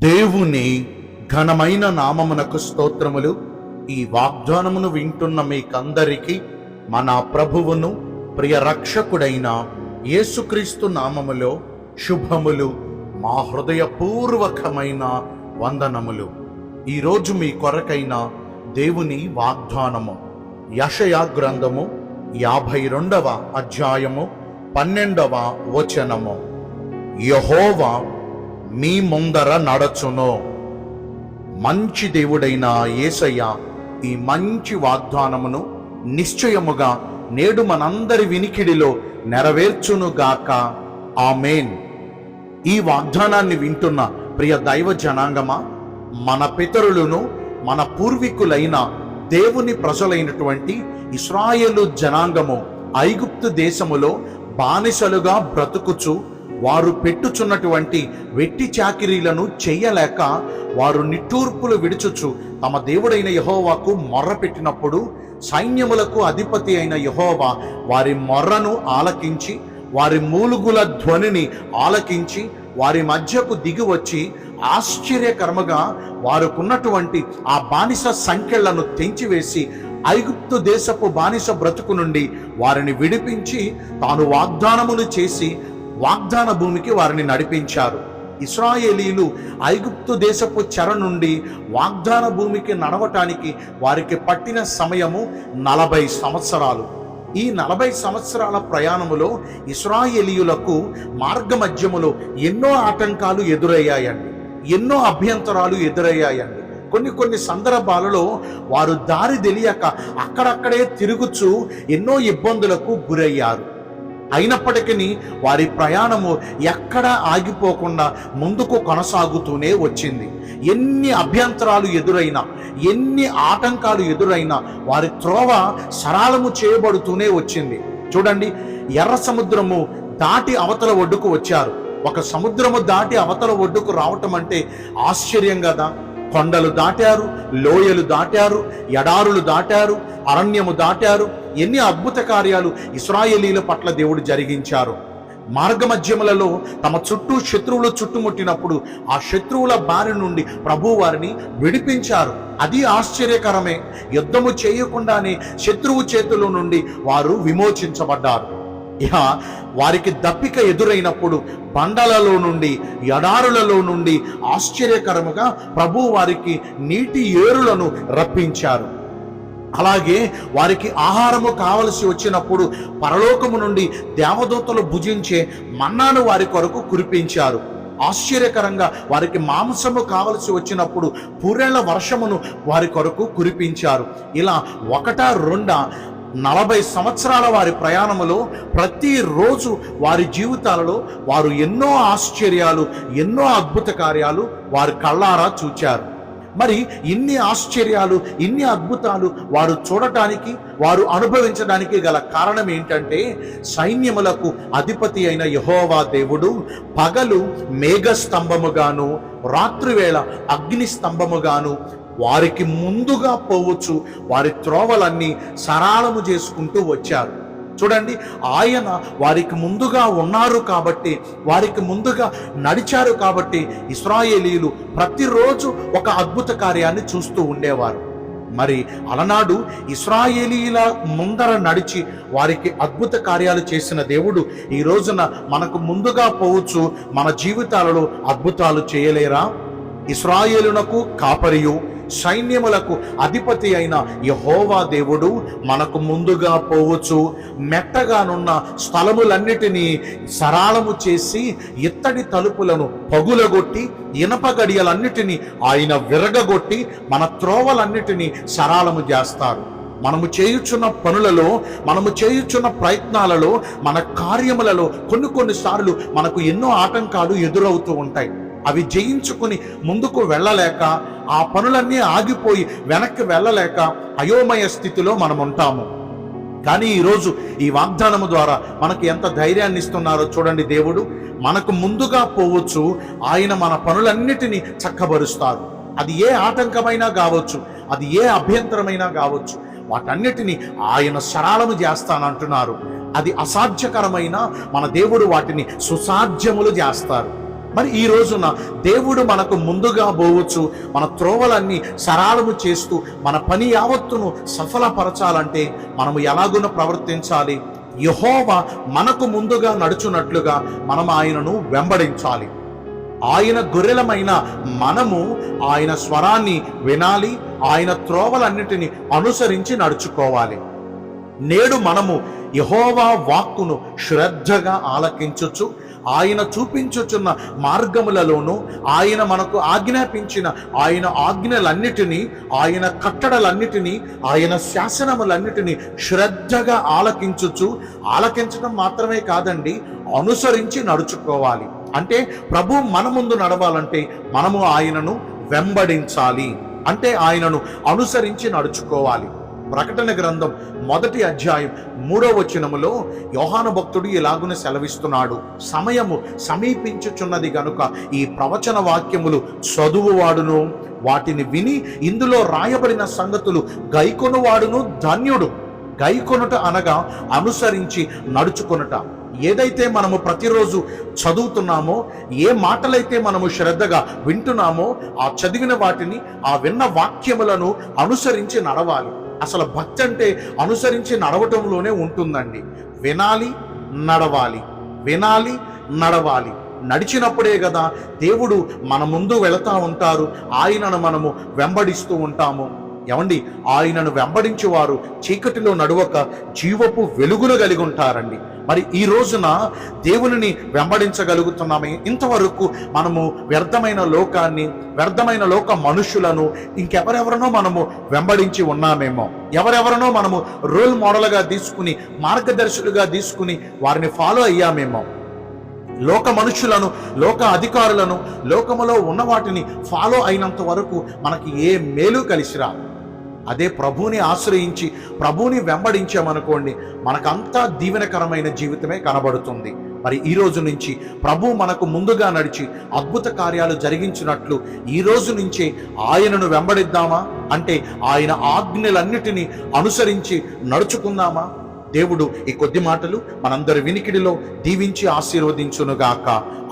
దేవుని ఘనమైన నామమునకు స్తోత్రములు. ఈ వాగ్దానమును వింటున్న మీకందరికీ మన ప్రభువును ప్రియ రక్షకుడైన యేసుక్రీస్తు నామములో శుభములు, మా హృదయపూర్వకమైన వందనములు. ఈరోజు మీ కొరకైన దేవుని వాగ్దానము యెషయా గ్రంథము 52వ అధ్యాయము 12వ వచనము. యెహోవా మీ ముందర నడచును. మంచి దేవుడైన యేసయ్య ఈ మంచి వాగ్దానమును నిశ్చయముగా నేడు మనందరి వినికిడిలో నెరవేర్చునుగాక. ఆమేన్. ఈ వాగ్దానాన్ని వింటున్న ప్రియ దైవ జనాంగమా, మన పితరులను, మన పూర్వీకులైన దేవుని ప్రజలైనటువంటి ఇశ్రాయేలు జనాంగము ఐగుప్తు దేశములో బానిసలుగా బ్రతుకుచు వారు పెట్టుచున్నటువంటి వెట్టి చాకిరీలను చెయ్యలేక వారు నిట్టూర్పులు విడుచుచు తమ దేవుడైన యెహోవాకు మొర్ర పెట్టినప్పుడు సైన్యములకు అధిపతి అయిన యెహోవా వారి మొర్రను ఆలకించి, వారి మూలుగుల ధ్వనిని ఆలకించి వారి మధ్యకు దిగి వచ్చి ఆశ్చర్యకరముగా వారుకున్నటువంటి ఆ బానిస సంఖ్యలను తెంచివేసి ఐగుప్తు దేశపు బానిస బ్రతుకు నుండి వారిని విడిపించి తాను వాగ్దానములు చేసి వాగ్దాన భూమికి వారిని నడిపించారు. ఇశ్రాయేలీలు ఐగుప్తు దేశపు చెర నుండి వాగ్దాన భూమికి నడవటానికి వారికి పట్టిన సమయము 40 సంవత్సరాలు. ఈ 40 సంవత్సరాల ప్రయాణములో ఇశ్రాయేలీయులకు మార్గ మధ్యములో ఎన్నో ఆటంకాలు ఎదురయ్యాయండి, ఎన్నో అభ్యంతరాలు ఎదురయ్యాయండి. కొన్ని సందర్భాలలో వారు దారి తెలియక అక్కడక్కడే తిరుగుచూ ఎన్నో ఇబ్బందులకు గురయ్యారు. అయినప్పటికీ వారి ప్రయాణము ఎక్కడా ఆగిపోకుండా ముందుకు కొనసాగుతూనే వచ్చింది. ఎన్ని అభ్యంతరాలు ఎదురైనా, ఎన్ని ఆటంకాలు ఎదురైనా వారి త్రోవ సరళము చేయబడుతూనే వచ్చింది. చూడండి, ఎర్ర సముద్రము దాటి అవతల ఒడ్డుకు వచ్చారు. ఒక సముద్రము దాటి అవతల ఒడ్డుకు రావటం అంటే ఆశ్చర్యం కదా. కొండలు దాటారు, లోయలు దాటారు, ఎడారులు దాటారు, అరణ్యము దాటారు. ఎన్ని అద్భుత కార్యాలు ఇశ్రాయేలీల పట్ల దేవుడు జరిగించారు. మార్గమధ్యములలో తమ చుట్టూ శత్రువులు చుట్టుముట్టినప్పుడు ఆ శత్రువుల బారి నుండి ప్రభు వారిని విడిపించారు. అది ఆశ్చర్యకరమే. యుద్ధము చేయకుండానే శత్రువు చేతుల నుండి వారు విమోచించబడ్డారు. ఇక వారికి దప్పిక ఎదురైనప్పుడు బండలలో నుండి, ఎడారులలో నుండి ఆశ్చర్యకరముగా ప్రభు వారికి నీటి ఏరులను రప్పించారు. అలాగే వారికి ఆహారము కావలసి వచ్చినప్పుడు పరలోకము నుండి దేవదూతలు భుజించే మన్నాను వారి కొరకు కురిపించారు. ఆశ్చర్యకరంగా వారికి మాంసము కావలసి వచ్చినప్పుడు పూరేళ్ల వర్షమును వారి కొరకు కురిపించారు. ఇలా 1-2 40 సంవత్సరాల వారి ప్రయాణములో ప్రతిరోజు వారి జీవితాలలో వారు ఎన్నో ఆశ్చర్యాలు, ఎన్నో అద్భుత కార్యాలు వారి కళ్ళారా చూచారు. మరి ఇన్ని ఆశ్చర్యాలు, ఇన్ని అద్భుతాలు వారు చూడటానికి, వారు అనుభవించడానికి గల కారణం ఏంటంటే, సైన్యములకు అధిపతి అయిన యెహోవా దేవుడు పగలు మేఘస్తంభముగాను, రాత్రివేళ అగ్ని స్తంభముగాను వారికి ముందుగా పోవచ్చు వారి త్రోవలన్నీ సరళము చేసుకుంటూ వచ్చారు. చూడండి, ఆయన వారికి ముందుగా ఉన్నారు కాబట్టి, వారికి ముందుగా నడిచారు కాబట్టి ఇశ్రాయేలీయులు ప్రతిరోజు ఒక అద్భుత కార్యాన్ని చూస్తూ ఉండేవారు. మరి అలనాడు ఇశ్రాయేలీయుల ముందర నడిచి వారికి అద్భుత కార్యాలు చేసిన దేవుడు ఈ రోజున మనకు ముందుగా పోవచ్చు మన జీవితాలలో అద్భుతాలు చేయలేరా? ఇశ్రాయేలునకు కాపరియు, సైన్యములకు అధిపతి అయిన యెహోవా దేవుడు మనకు ముందుగా పోవచ్చు. మెట్టగానున్న స్థలములన్నిటినీ సరళము చేసి ఇత్తడి తలుపులను పగులగొట్టి ఇనప గడియలన్నిటినీ ఆయన విరగగొట్టి మన త్రోవలన్నిటినీ సరళము చేస్తారు. మనము చేయుచున్న పనులలో, మనము చేయుచున్న ప్రయత్నాలలో, మన కార్యములలో కొన్నిసార్లు మనకు ఎన్నో ఆటంకాలు ఎదురవుతూ ఉంటాయి. అవి జయించుకుని ముందుకు వెళ్ళలేక, ఆ పనులన్నీ ఆగిపోయి వెనక్కి వెళ్ళలేక అయోమయ స్థితిలో మనం ఉంటాము. కానీ ఈరోజు ఈ వాగ్దానము ద్వారా మనకు ఎంత ధైర్యాన్ని ఇస్తున్నారో చూడండి. దేవుడు మనకు ముందుగా పోవచ్చు, ఆయన మన పనులన్నిటినీ చక్కబరుస్తారు. అది ఏ ఆటంకమైనా కావచ్చు, అది ఏ అభ్యంతరమైనా కావచ్చు, వాటన్నిటినీ ఆయన సరళము చేస్తానంటున్నారు. అది అసాధ్యకరమైన మన దేవుడు వాటిని సుసాధ్యములు చేస్తారు. మరి ఈ రోజున దేవుడు మనకు ముందుగా పోవచ్చు, మన త్రోవలన్నీ సరళము చేస్తూ మన పని యావత్తును సఫలపరచాలంటే మనము ఎలాగున ప్రవర్తించాలి? యెహోవా మనకు ముందుగా నడుచున్నట్లుగా మనం ఆయనను వెంబడించాలి. ఆయన గొర్రెలమైన మనము ఆయన స్వరాన్ని వినాలి, ఆయన త్రోవలన్నిటిని అనుసరించి నడుచుకోవాలి. నేడు మనము యెహోవా వాక్కును శ్రద్ధగా ఆలకించుచు ఆయన చూపించుచున్న మార్గములలోనూ ఆయన మనకు ఆజ్ఞాపించిన ఆయన ఆజ్ఞలన్నిటినీ, ఆయన కట్టడలన్నిటినీ, ఆయన శాసనములన్నిటినీ శ్రద్ధగా ఆలకించడం మాత్రమే కాదండి, అనుసరించి నడుచుకోవాలి. అంటే ప్రభు మన ముందు నడవాలంటే మనము ఆయనను వెంబడించాలి, అంటే ఆయనను అనుసరించి నడుచుకోవాలి. ప్రకటన గ్రంథం 1వ అధ్యాయం 3వ వచనములో యోహాను భక్తుడు ఇలాగున సెలవిస్తున్నాడు, సమయము సమీపించుచున్నది గనుక ఈ ప్రవచన వాక్యములు చదువువాడును వాటిని విని ఇందులో రాయబడిన సంగతులు గైకొనువాడును ధన్యుడు. గైకొనుట అనగా అనుసరించి నడుచుకొనుట. ఏదైతే మనము ప్రతిరోజు చదువుతున్నామో, ఏ మాటలైతే మనము శ్రద్ధగా వింటున్నామో, ఆ చదివిన వాటిని, ఆ విన్న వాక్యములను అనుసరించి నడవాలి. అసలు భక్తి అంటే అనుసరించి నడవటంలోనే ఉంటుందండి. వినాలి, నడవాలి, వినాలి, నడవాలి. నడిచినప్పుడే కదా దేవుడు మన ముందు వెళతా ఉంటారు, ఆయనను మనము వెంబడిస్తూ ఉంటాము. ఏమండి, ఆయనను వెంబడించేవారు చీకటిలో నడువక జీవపు వెలుగును కలిగి ఉంటారండి. మరి ఈ రోజున దేవునిని వెంబడించగలుగుతున్నామే? ఇంతవరకు మనము వ్యర్థమైన లోకాన్ని, వ్యర్థమైన లోక మనుషులను ఇంకెవరెవరనో మనము వెంబడించి ఉన్నామేమో. ఎవరెవరనో మనము రోల్ మోడల్గా తీసుకుని, మార్గదర్శులుగా తీసుకుని వారిని ఫాలో అయ్యామేమో. లోక మనుషులను, లోక అధికారులను, లోకములో ఉన్న వాటిని ఫాలో అయినంత వరకు మనకి ఏ మేలు కలిసిరా. అదే ప్రభువుని ఆశ్రయించి ప్రభువుని వెంబడించామనుకోండి, మనకంతా దీవెనకరమైన జీవితమే కనబడుతుంది. మరి ఈ రోజు నుంచి ప్రభు మనకు ముందుగా నడిచి అద్భుత కార్యాలు జరిగించినట్లు ఈ రోజు నుంచే ఆయనను వెంబడిద్దామా? అంటే ఆయన ఆజ్ఞలన్నిటినీ అనుసరించి నడుచుకుందామా? దేవుడు ఈ కొద్ది మాటలు మనందరి వినికిడిలో దీవించి ఆశీర్వదించునుగాక.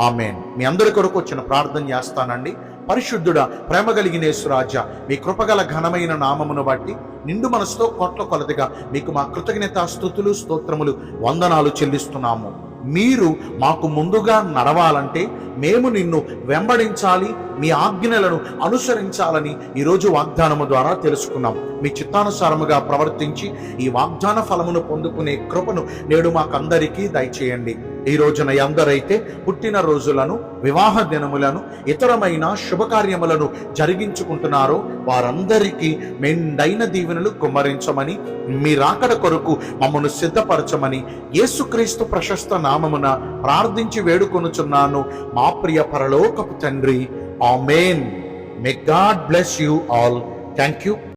ఆమేన్. మీ అందరి కొరకు వచ్చిన ప్రార్థన చేస్తానండి. పరిశుద్ధుడా, ప్రేమ కలిగిన యేసురాజా, మీ కృపగల ఘనమైన నామమును బట్టి నిండు మనసుతో కోట్ల కొలదిగా మీకు మా కృతజ్ఞతా స్తుతులు, స్తోత్రములు, వందనాలు చెల్లిస్తున్నాము. మీరు మాకు ముందుగా నడవాలంటే మేము నిన్ను వెంబడించాలి, మీ ఆజ్ఞలను అనుసరించాలని ఈరోజు వాగ్దానము ద్వారా తెలుసుకున్నాం. మీ చిత్తానుసారముగా ప్రవర్తించి ఈ వాగ్దాన ఫలమును పొందుకునే కృపను నేడు మాకందరికీ దయచేయండి. ఈ రోజున ఎందరైతే పుట్టిన రోజులను, వివాహ దినములను, ఇతరమైన శుభకార్యములను జరిగించుకుంటున్నారో వారందరికీ మెండైన దీవెనలు కుమ్మరించమని, మీ రాకడ కొరకు మమ్మను సిద్ధపరచమని యేసుక్రీస్తు ప్రశస్త నామమున ప్రార్థించి వేడుకొనుచున్నాను మా ప్రియ పరలోకపు తండ్రి. ఆమేన్. May God bless you all. Thank you.